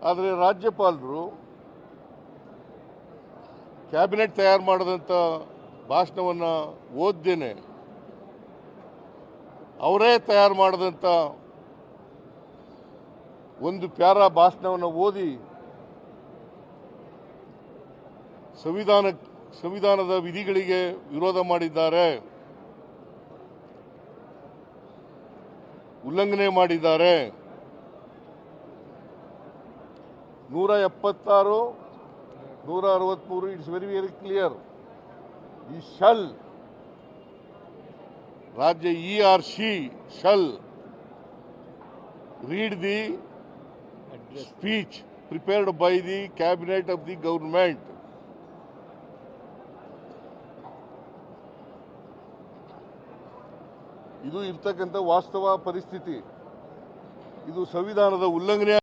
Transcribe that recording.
ಆದರೆ ರಾಜ್ಯಪಾಲರು ಕ್ಯಾಬಿನೆಟ್ ತಯಾರು ಮಾಡಿದಂಥ ಭಾಷಣವನ್ನು ಓದ್ದೇನೆ ಅವರೇ ತಯಾರು ಮಾಡಿದಂಥ ಒಂದು ಪ್ಯಾರಾ ಭಾಷಣವನ್ನು ಓದಿ ಸಂವಿಧಾನದ ವಿಧಿಗಳಿಗೆ ವಿರೋಧ ಮಾಡಿದ್ದಾರೆ, ಉಲ್ಲಂಘನೆ ಮಾಡಿದ್ದಾರೆ. 176, 163 ಇಟ್ಸ್ ವೆರಿ ವೆರಿ ಕ್ಲಿಯರ್. ಈ ಶಲ್ राज्य he or she shall read the speech prepared by the cabinet of the government. ಇದು ಇರ್ತಕ್ಕಂಥ ವಾಸ್ತವ ಪರಿಸ್ಥಿತಿ. ಇದು ಸಂವಿಧಾನದ ಉಲ್ಲಂಘನೆ